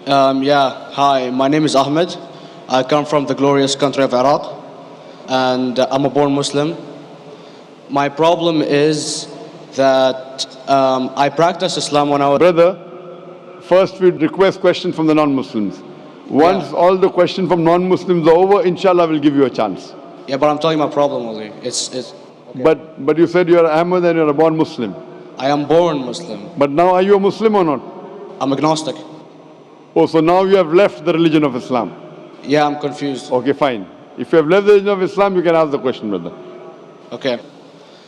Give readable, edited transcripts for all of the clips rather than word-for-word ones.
Yeah, hi, my name is Ahmed. I come from the glorious country of Iraq, and I'm a born Muslim. My problem is that I practiced Islam when I was. Brother, first we request questions from the non-Muslims. Once all the questions from non-Muslims are over, inshallah we'll give you a chance. Yeah, but I'm telling you my problem only. It's okay. But you said you're Ahmed and you're a born Muslim. I am born Muslim. But now are you a Muslim or not? I'm agnostic. Oh, so now you have left the religion of Islam. Yeah, I'm confused. Okay, fine. If you have left the religion of Islam, you can ask the question, brother. Okay.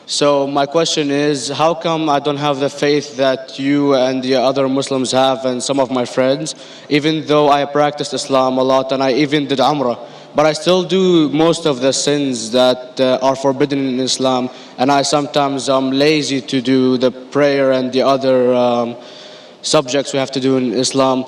So my question is, how come I don't have the faith that you and the other Muslims have and some of my friends, even though I practiced Islam a lot and I even did Umrah, but I still do most of the sins that are forbidden in Islam, and I sometimes am lazy to do the prayer and the other subjects we have to do in Islam.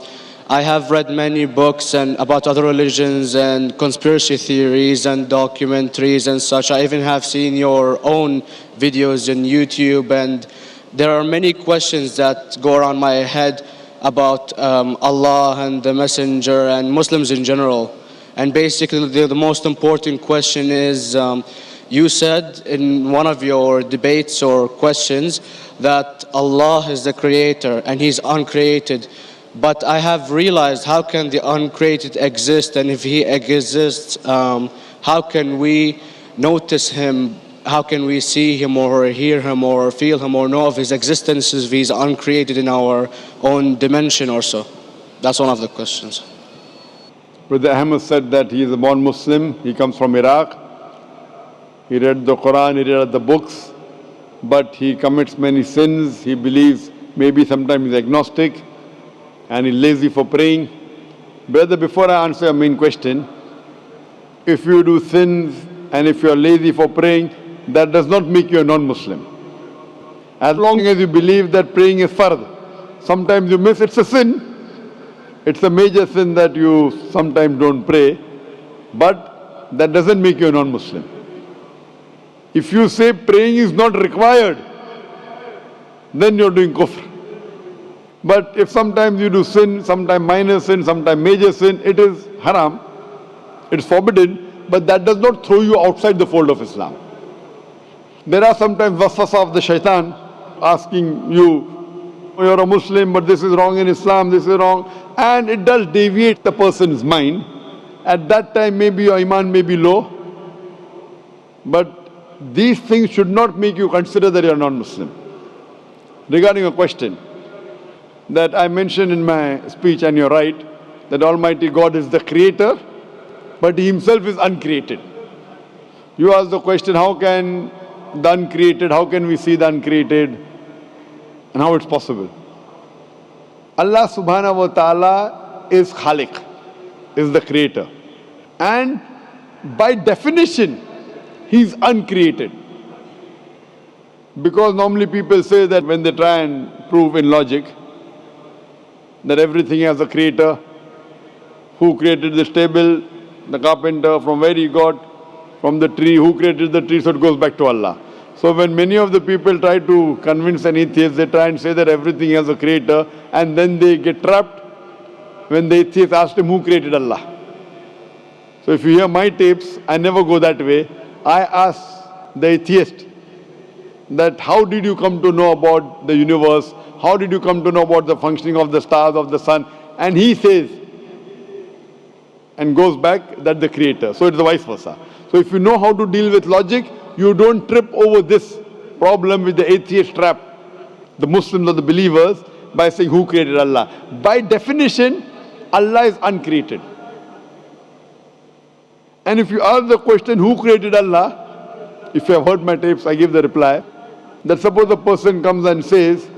I have read many books and about other religions and conspiracy theories and documentaries and such. I even have seen your own videos on YouTube, and there are many questions that go around my head about Allah and the Messenger and Muslims in general. And basically the most important question is, you said in one of your debates or questions that Allah is the creator and He's uncreated. But I have realized, how can the uncreated exist? And if He exists, how can we notice Him? How can we see Him or hear Him or feel Him or know of His existence if He's uncreated in our own dimension or so? That's one of the questions. Brother Ahmed said that he is a born Muslim. He comes from Iraq. He read the Quran, he read the books, but he commits many sins. He believes maybe sometimes he's agnostic and he's lazy for praying. Brother, before I answer your main question, if you do sins and if you are lazy for praying, that does not make you a non-Muslim. As long as you believe that praying is fard, sometimes you miss, it's a sin. It's a major sin that you sometimes don't pray, but that doesn't make you a non-Muslim. If you say praying is not required, then you're doing kufr. But if sometimes you do sin, sometimes minor sin, sometimes major sin, it is haram, it's forbidden, but that does not throw you outside the fold of Islam. There are sometimes waswasa of the shaitan asking you, you're a Muslim, but this is wrong in Islam, this is wrong, and it does deviate the person's mind. At that time maybe your iman may be low, but these things should not make you consider that you're non-Muslim. Regarding a question that I mentioned in my speech, and you're right, that Almighty God is the creator, but He Himself is uncreated. You asked the question, how can the uncreated, how can we see the uncreated, and how it's possible? Allah subhanahu wa ta'ala is Khaliq, is the creator. And by definition, He's uncreated. Because normally people say that when they try and prove in logic that everything has a creator, who created this table, the carpenter, from where he got, from the tree, who created the tree, so it goes back to Allah. So when many of the people try to convince an atheist, they try and say that everything has a creator, and then they get trapped when the atheist asks him who created Allah. So if you hear my tapes, I never go that way. I ask the atheist that how did you come to know about the universe? How did you come to know about the functioning of the stars, of the sun? And he says, and goes back, that the creator. So it's the vice versa. So if you know how to deal with logic, you don't trip over this problem with the atheist trap, the Muslims or the believers, by saying who created Allah. By definition, Allah is uncreated. And if you ask the question, who created Allah? If you have heard my tapes, I give the reply, that suppose a person comes and says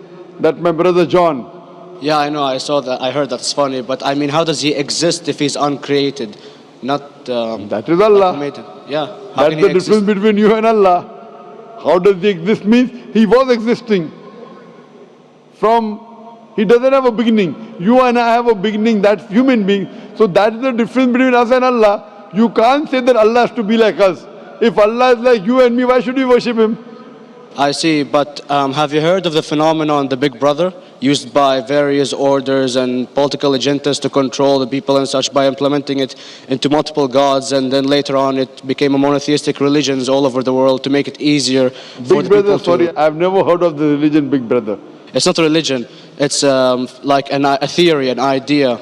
that my brother John. Yeah, I know, I saw that, I heard that's funny, but I mean, how does he exist if he's uncreated? Not that is Allah. Automated. Yeah. That's the difference between you and Allah. How does he exist? Means he was existing. He doesn't have a beginning. You and I have a beginning, that's human being. So that is the difference between us and Allah. You can't say that Allah has to be like us. If Allah is like you and me, why should we worship Him? I see, but have you heard of the phenomenon, the Big Brother? used by various orders and political agendas to control the people and such by implementing it into multiple gods, and then later on it became a monotheistic religions all over the world to make it easier for Big the Brother, people to... sorry, I've never heard of the religion Big Brother. It's not a religion. It's like a theory, an idea,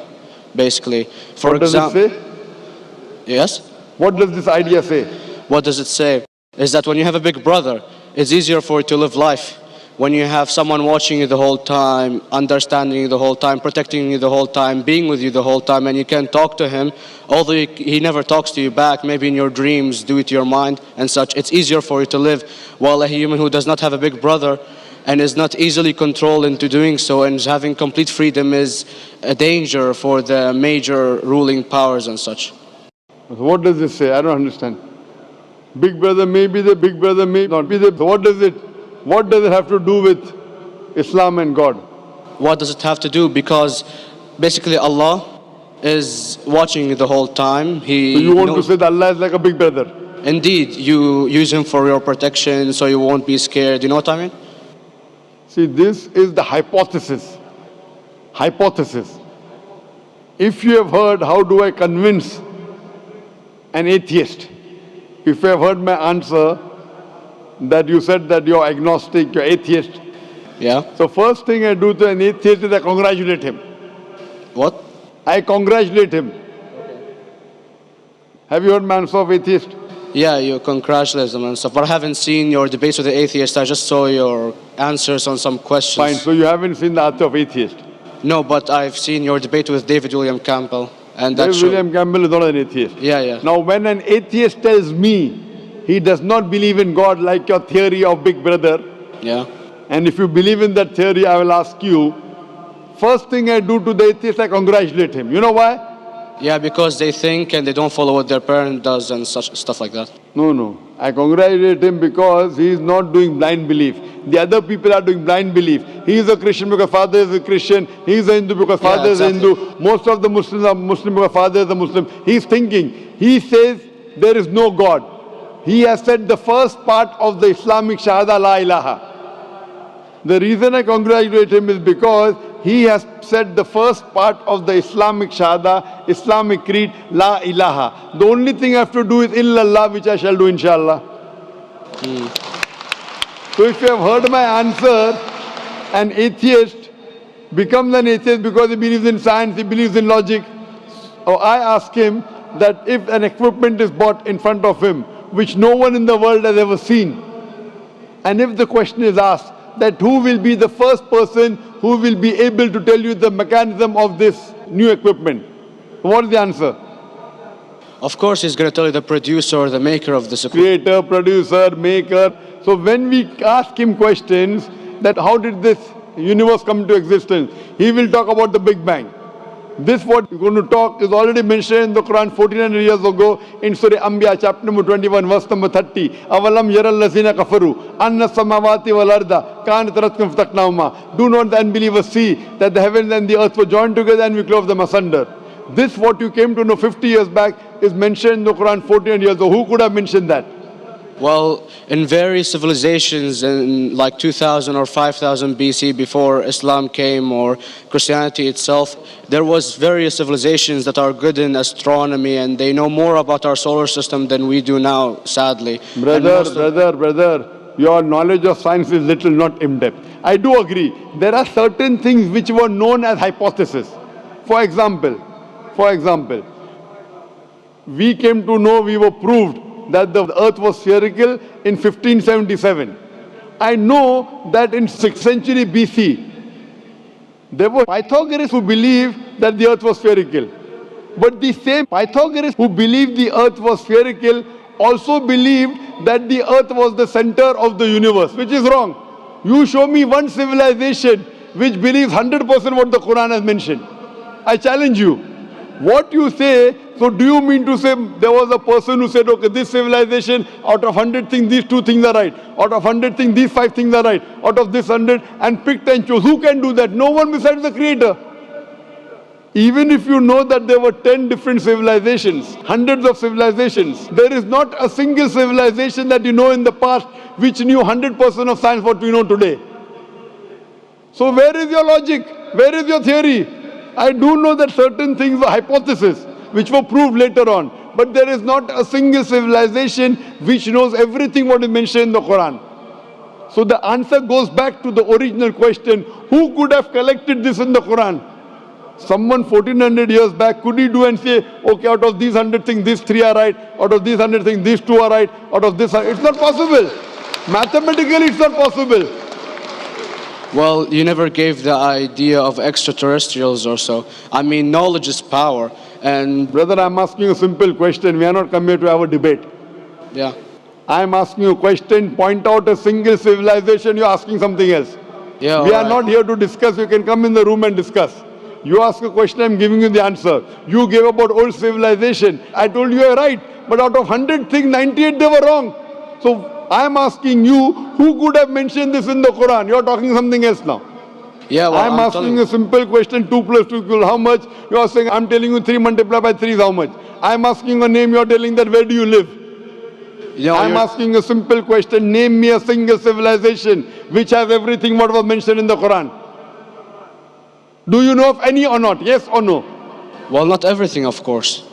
basically. For What does it say? Yes? What does this idea say? What does it say? Is that when you have a big brother, it's easier for you to live life. When you have someone watching you the whole time, understanding you the whole time, protecting you the whole time, being with you the whole time, and you can talk to him, although he never talks to you back, maybe in your dreams, due to your mind and such, it's easier for you to live. While a human who does not have a big brother and is not easily controlled into doing so and is having complete freedom is a danger for the major ruling powers and such. What does this say? I don't understand. Big Brother may be the Big Brother may not be the... What does it have to do with Islam and God? What does it have to do? Because basically Allah is watching you the whole time. So you want to say that Allah is like a Big Brother? Indeed, you use him for your protection so you won't be scared. You know what I mean? See, this is the hypothesis. Hypothesis. If you have heard, how do I convince an atheist? If you have heard my answer, that you said that you're agnostic, you're atheist. Yeah. So first thing I do to an atheist is I congratulate him. What? I congratulate him. Have you heard my answer of atheist? Yeah, you congratulate them and stuff. But I haven't seen your debates with the atheist. I just saw your answers on some questions. Fine, so you haven't seen the answer of atheist? No, but I've seen your debate with David William Campbell. And David William Campbell is not an atheist. Yeah. Now when an atheist tells me he does not believe in God like your theory of Big Brother, yeah. And if you believe in that theory, I will ask you, first thing I do to the atheist, I congratulate him. You know why? Yeah, because they think and they don't follow what their parent does and such stuff like that. No. I congratulate him because he is not doing blind belief. The other people are doing blind belief. He is a Christian because father is a Christian. He is a Hindu because father is a Hindu. Most of the Muslims are Muslim because father is a Muslim. He is thinking. He says there is no God. He has said the first part of the Islamic Shahada, La ilaha. The reason I congratulate him is because he has said the first part of the Islamic Shahada, Islamic Creed, La ilaha. The only thing I have to do is illallah, which I shall do inshallah. So if you have heard my answer, an atheist becomes an atheist because he believes in science, he believes in logic. Or I ask him that if an equipment is bought in front of him, which no one in the world has ever seen, and if the question is asked, that who will be the first person who will be able to tell you the mechanism of this new equipment? What is the answer? Of course, he's going to tell you the producer or the maker of this equipment. Creator, producer, maker. So when we ask him questions that how did this universe come into existence, he will talk about the Big Bang. This what we're going to talk is already mentioned in the Quran 1400 years ago in Surah Anbiya chapter number 21 verse number 30. Avalam yaral lazina kafaru anna samawati wal arda kanat ratkum fataqnahuma. Do not the unbelievers see that the heavens and the earth were joined together and we clove them asunder. This what you came to know 50 years back is mentioned in the Quran 1400 years ago. Who could have mentioned that? Well, in various civilizations in like 2000 or 5000 BC before Islam came or Christianity itself, there was various civilizations that are good in astronomy and they know more about our solar system than we do now, sadly. Brother, your knowledge of science is little, not in-depth. I do agree. There are certain things which were known as hypotheses. For example, we came to know, we were proved that the earth was spherical in 1577. I know that in 6th century BC, there were Pythagoreans who believed that the earth was spherical. But the same Pythagoreans who believed the earth was spherical also believed that the earth was the center of the universe, which is wrong. You show me one civilization which believes 100% what the Quran has mentioned. I challenge you. What you say, so do you mean to say there was a person who said, okay, this civilization, out of 100 things, these 2 things are right. Out of 100 things, these 5 things are right. Out of this 100, and picked and chose. Who can do that? No one besides the Creator. Even if you know that there were 10 different civilizations, hundreds of civilizations, there is not a single civilization that you know in the past which knew 100% of science what we know today. So where is your logic? Where is your theory? I do know that certain things are hypotheses which were proved later on. But there is not a single civilization which knows everything what is mentioned in the Quran. So the answer goes back to the original question, who could have collected this in the Quran? Someone 1400 years back, could he do and say, okay, out of these 100 things, these 3 are right, out of these 100 things, these 2 are right, out of this, it's not possible. Mathematically, it's not possible. Well, you never gave the idea of extraterrestrials or so. I mean, knowledge is power. And Brother, I'm asking you a simple question. We are not come here to have a debate. yeah. I'm asking you a question. Point out a single civilization. You're asking something else. Yeah, We are not here to discuss. You can come in the room and discuss. You ask a question, I'm giving you the answer. You gave about old civilization. I told you you're right. But out of 100 things, 98 they were wrong. So I'm asking you, who could have mentioned this in the Quran? You're talking something else now. Yeah, well, I'm asking you a simple question, 2 plus 2 equals how much? You're saying, I'm telling you 3 multiplied by 3 is how much? I'm asking a name, you're telling that where do you live? You know, I'm asking a simple question, name me a single civilization which has everything what was mentioned in the Quran. Do you know of any or not? Yes or no? well, not everything, of course.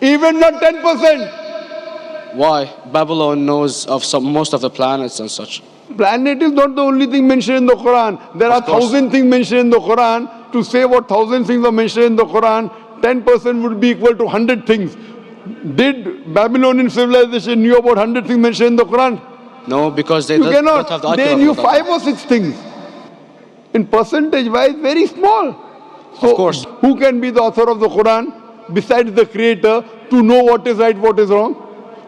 Even not 10%. Why? Babylon knows of most of the planets and such. Planet is not the only thing mentioned in the Quran. There are 1,000 things mentioned in the Quran. To say what 1,000 things are mentioned in the Quran, 10% would be equal to 100 things. Did Babylonian civilization knew about 100 things mentioned in the Quran? No, because they You don't cannot. have the They IQ knew of that. 5 or 6 things. In percentage wise, very small. So Of course. who can be the author of the Quran besides the creator to know what is right, what is wrong?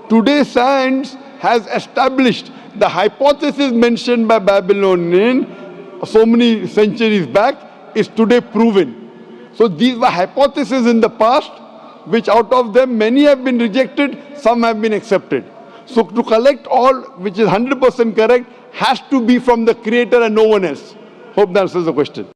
Today science has established the hypothesis mentioned by Babylonian so many centuries back is today proven. So these were hypotheses in the past, which out of them many have been rejected, some have been accepted. So to collect all which is 100% correct has to be from the creator and no one else. Hope that answers the question.